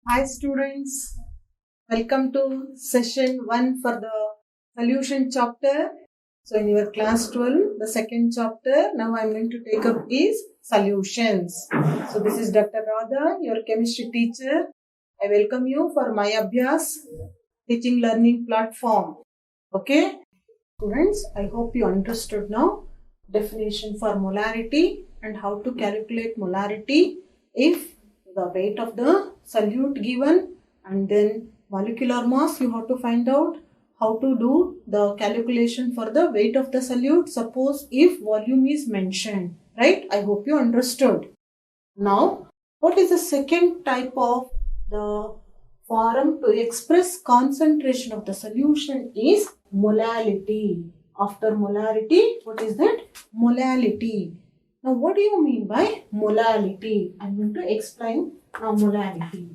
Hi students, welcome to session 1 for the solution chapter. So in your class 12, the second chapter, now I am going to take up is solutions. So this is Dr. Radha, your chemistry teacher. I welcome you for my Abhyas teaching learning platform. Okay, students, I hope you understood now definition for molarity and how to calculate molarity if the weight of the solute given and then molecular mass you have to find out how to do the calculation for the weight of the solute suppose if volume is mentioned, right? I hope you understood. Now what is the second type of the form to express concentration of the solution is molality. After molarity, what is that? Molality. Now, what do you mean by molality? I'm going to explain now molality.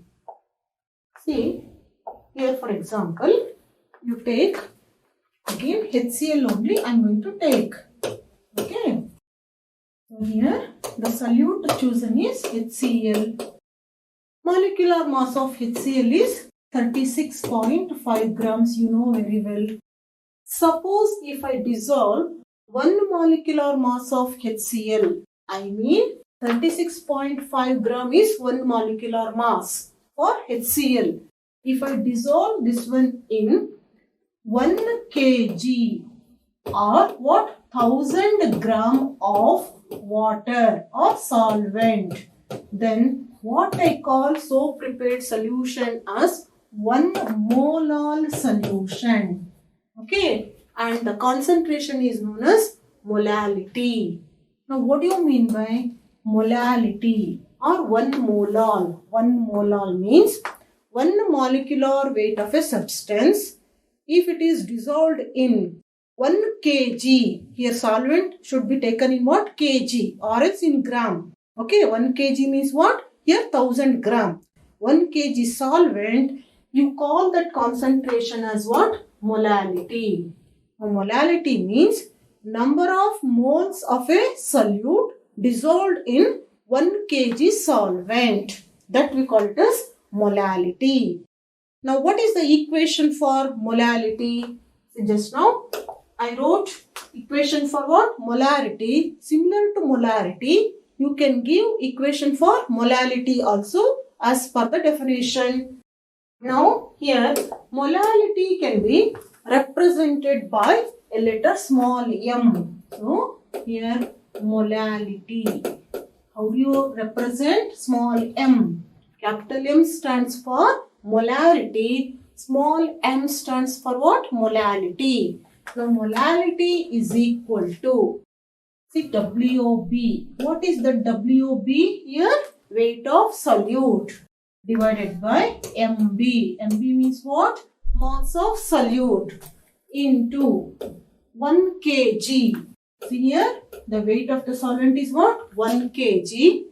See, here for example, you take again HCl only I'm going to take. Okay. So here the solute chosen is HCl. Molecular mass of HCl is 36.5 grams, you know very well. Suppose if I dissolve 1 molecular mass of HCl, I mean 36.5 gram is 1 molecular mass for HCl. If I dissolve this one in 1 kg or what? 1000 gram of water or solvent, then what I call so prepared solution as 1 molal solution. Okay, and the concentration is known as molality. Now, what do you mean by molality or 1 molal? 1 molal means 1 molecular weight of a substance. If it is dissolved in 1 kg, here solvent should be taken in what? Kg or else in gram. Okay, 1 kg means what? Here 1000 gram. 1 kg solvent, you call that concentration as what? Molality. Now, molality means number of moles of a solute dissolved in 1 kg solvent. That we call it as molality. Now, what is the equation for molality? So just now I wrote equation for what? Molarity. Similar to molarity, you can give equation for molality also as per the definition. Now here molality can be represented by a letter small m. So here molality. How do you represent small m? Capital M stands for molarity. Small m stands for what? Molality. Now molality is equal to, see, WOB. What is the WOB here? Weight of solute divided by MB. MB means what? Mass of solute into 1 kg. See here, the weight of the solvent is what? 1 kg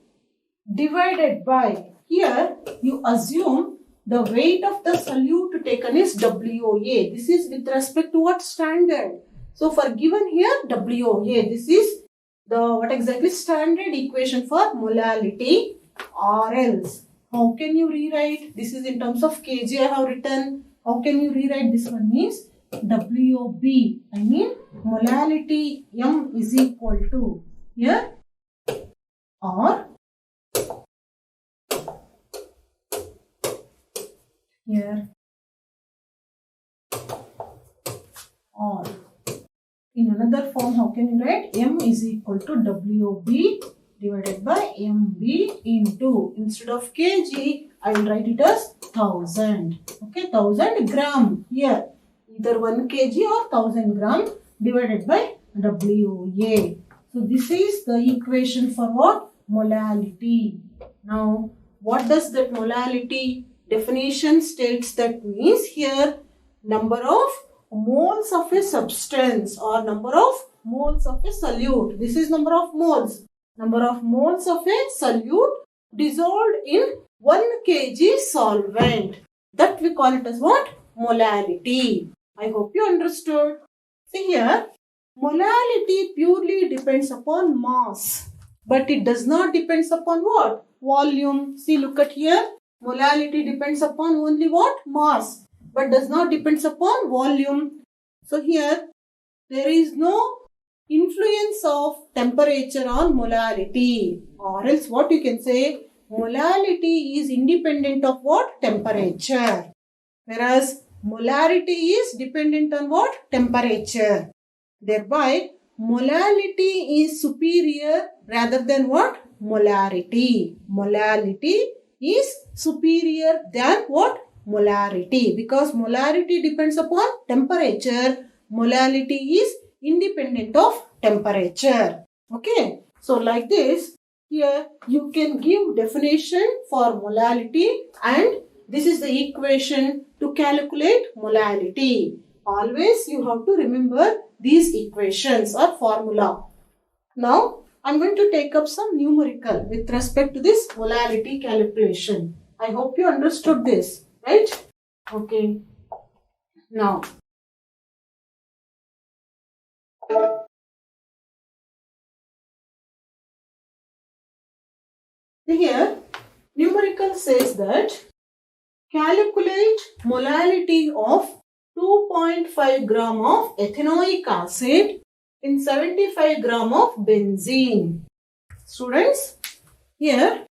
divided by, here you assume the weight of the solute taken is WOA. This is with respect to what? Standard. So for given here WOA, this is the what exactly? Standard equation for molality, or else how can you rewrite? This is in terms of kg I have written. How can you rewrite this one? Means WOB. I mean molality M is equal to here or here or in another form. How can you write? M is equal to WOB divided by MB into, instead of kg, I will write it as 1000. Okay, 1000 gram here. Either 1 kg or 1000 gram divided by WOA. So this is the equation for what? Molality. Now, what does that molality definition states? That means here number of moles of a substance or number of moles of a solute. This is number of moles. Number of moles of a solute dissolved in 1 kg solvent. That we call it as what? Molality. I hope you understood. See here, molality purely depends upon mass. But it does not depend upon what? Volume. See, look at here. Molality depends upon only what? Mass, but does not depends upon volume. So here there is no influence of temperature on molality, or else what you can say, molality is independent of what? Temperature. Whereas molarity is dependent on what? Temperature. Thereby, molality is superior rather than what? Molarity. Molality is superior than what? Molarity. Because molarity depends upon temperature. Molality is independent of temperature. Okay. So like this, here you can give definition for molality, and this is the equation to calculate molality. Always you have to remember these equations or formula. Now I am going to take up some numerical with respect to this molality calculation. I hope you understood this, right? Okay. Now here numerical says that calculate molality of 2.5 gram of ethanoic acid in 75 gram of benzene. Students, here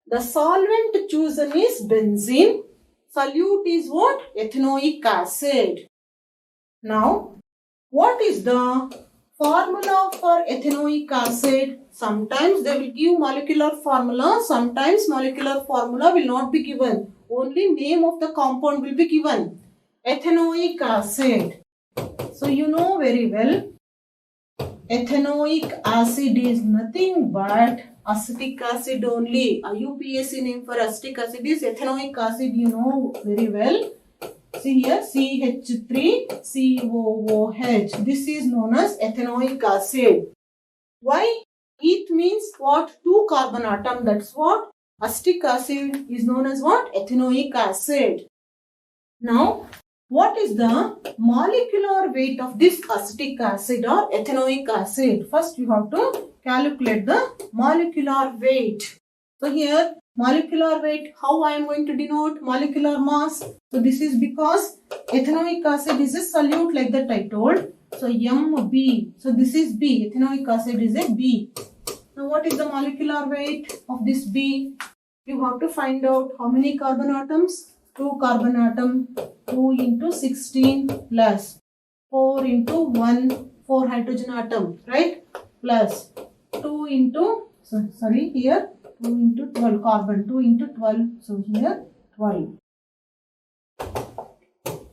the solvent chosen is benzene. Solute is what? Ethanoic acid. Now, what is the formula for ethanoic acid? Sometimes they will give molecular formula, sometimes molecular formula will not be given. Only name of the compound will be given. Ethanoic acid. So you know very well, ethanoic acid is nothing but acetic acid only. IUPAC name for acetic acid is ethanoic acid, you know very well. See here, CH3COOH. This is known as ethanoic acid. Why? Eth means what? 2 carbon atom. That's what? Acetic acid is known as what? Ethanoic acid. Now, what is the molecular weight of this acetic acid or ethanoic acid? First, you have to calculate the molecular weight. So here, molecular weight, how I am going to denote molecular mass? So this is because ethanoic acid is a solute like that I told. So MB. So this is B. Ethanoic acid is a B. Now what is the molecular weight of this B? You have to find out how many carbon atoms? 2 carbon atom. 2 into 16 plus 4 into 1, 4 hydrogen atom, right? Plus 2 into, sorry, here 2 into 12 carbon, 2 into 12, so here 12.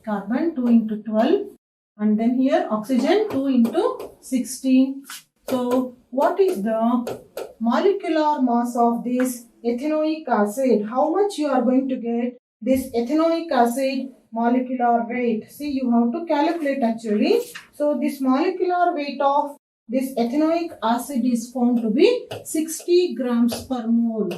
Carbon 2 into 12, and then here oxygen 2 into 16. So what is the molecular mass of this ethanoic acid? How much you are going to get this ethanoic acid molecular weight? See, you have to calculate actually. So this molecular weight of this ethanoic acid is found to be 60 grams per mole.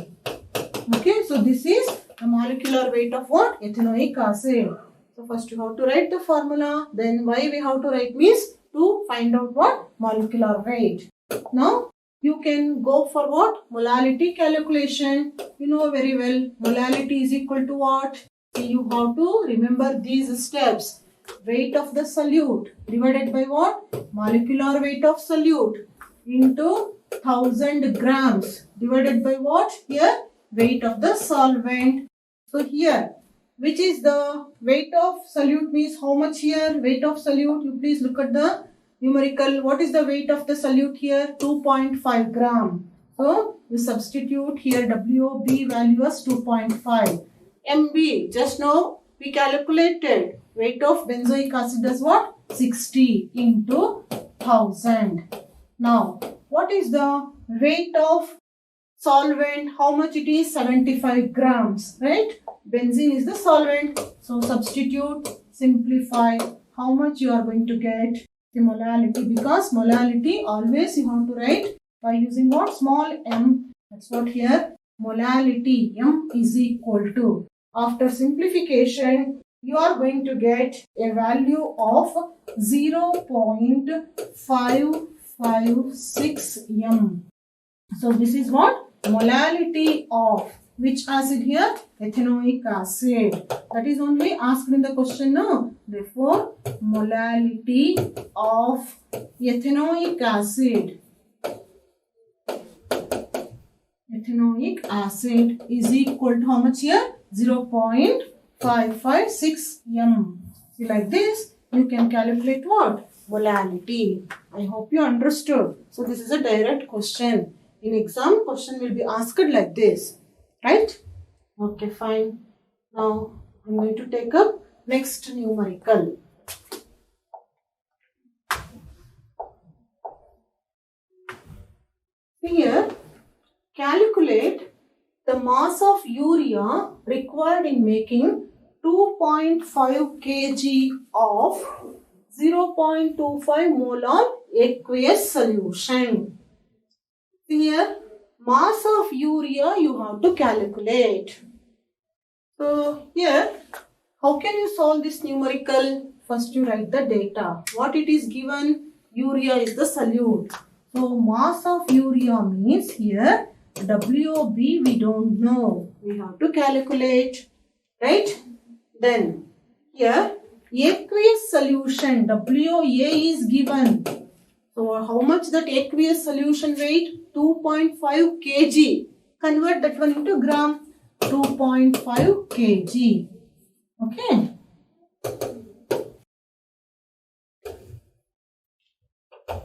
Okay, so this is the molecular weight of what? Ethanoic acid. So first you have to write the formula. Then why we have to write means to find out what? Molecular weight. Now you can go for what? Molality calculation. You know very well, molality is equal to what? So you have to remember these steps. Weight of the solute divided by what? Molecular weight of solute into 1000 grams divided by what? Here, weight of the solvent. So here, which is the weight of solute means how much here? Weight of solute, you please look at the numerical. What is the weight of the solute here? 2.5 gram. So you substitute here WB value as 2.5. MB, just now we calculated. Weight of benzoic acid is what? 60 into 1000. Now, what is the weight of solvent? How much it is? 75 grams, right? Benzene is the solvent. So, substitute, simplify. How much you are going to get? The molality, because molality always you have to write by using what? Small m. That's what here. Molality, m is equal to. After simplification, you are going to get a value of 0.556 m. So this is what? Molality of. Which acid here? Ethanoic acid. That is only asked in the question, no? Therefore, molality of ethanoic acid. Ethanoic acid is equal to how much here? 0.556 m. See, like this, you can calculate what? Molality. I hope you understood. So, this is a direct question. In exam, question will be asked like this. Right? Okay, fine. Now, I'm going to take up next numerical. Here, calculate the mass of urea required in making 2.5 kg of 0.25 mole of aqueous solution. Here, mass of urea you have to calculate. So, here, how can you solve this numerical? First, you write the data. What it is given? Urea is the solute. So, mass of urea means here, WB we don't know. We have to calculate. Right? Then, here, aqueous solution, WA is given. So, how much that aqueous solution weight? 2.5 kg. Convert that one into gram. 2.5 kg. Okay.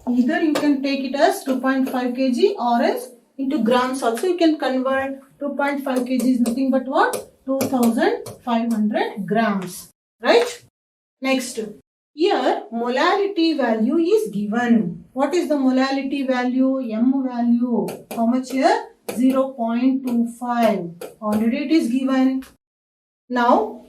Either you can take it as 2.5 kg or else into grams also you can convert. 2.5 kg is nothing but what? 2500 grams. Right? Next. Here, molality value is given. What is the molality value? M value. How much here? 0.25. Already it is given. Now,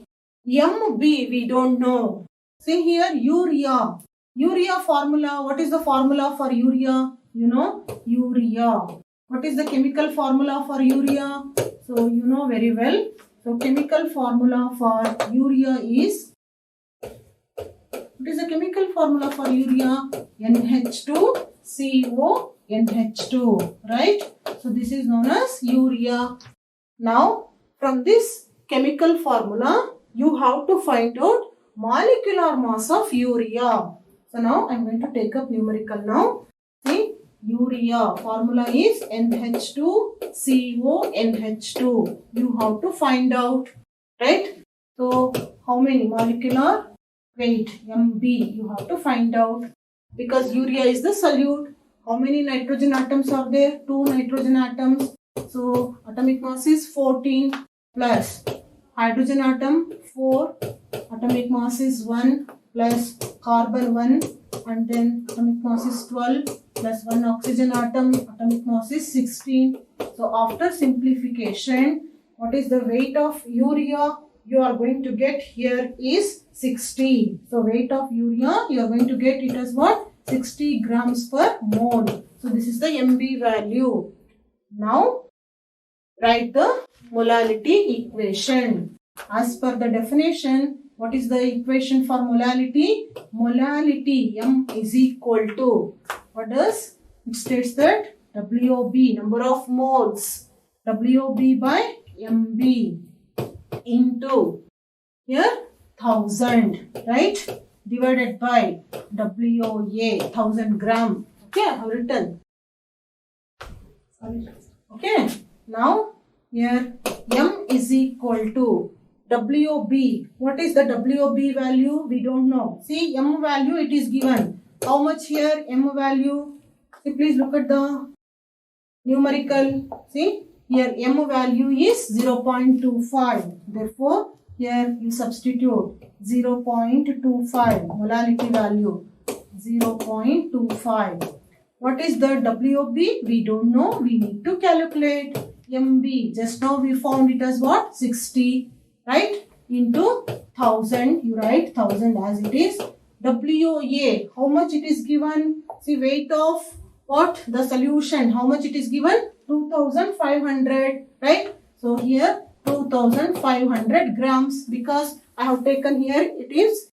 MB we don't know. See here, urea. Urea formula. What is the formula for urea? You know, urea. What is the chemical formula for urea? So, you know very well. So, chemical formula for urea is, what is the chemical formula for urea? NH2CO NH2, right? So, this is known as urea. Now, from this chemical formula, you have to find out molecular mass of urea. So, now I am going to take up numerical now. See, urea formula is NH2CO NH2. You have to find out, right? So, how many molecular weight MB you have to find out, because urea is the solute. How many nitrogen atoms are there? 2 nitrogen atoms. So, atomic mass is 14 plus hydrogen atom 4, atomic mass is 1 plus carbon 1, and then atomic mass is 12 plus 1 oxygen atom, atomic mass is 16. So, after simplification, what is the weight of urea you are going to get here is 60. So, weight of urea you are going to get it as what? 60 grams per mole. So, this is the MB value. Now, write the molality equation. As per the definition, what is the equation for molality? Molality M is equal to, what does? It states that WB, number of moles, WB by MB into, here, 1000, right? Divided by WA, 1000 gram. Okay, I have written. Okay, now here M is equal to WB. What is the WB value? We don't know. See, M value it is given. How much here M value? See, please look at the numerical. See, here M value is 0.25. Therefore, here you substitute 0.25 molality value 0.25. What is the WB? We don't know. We need to calculate. MB, just now we found it as what? 60, right? Into 1000. You write 1000 as it is. WA, how much it is given? See, weight of what? The solution. How much it is given? 2500, right? So, here 2500 grams, because I have taken here it is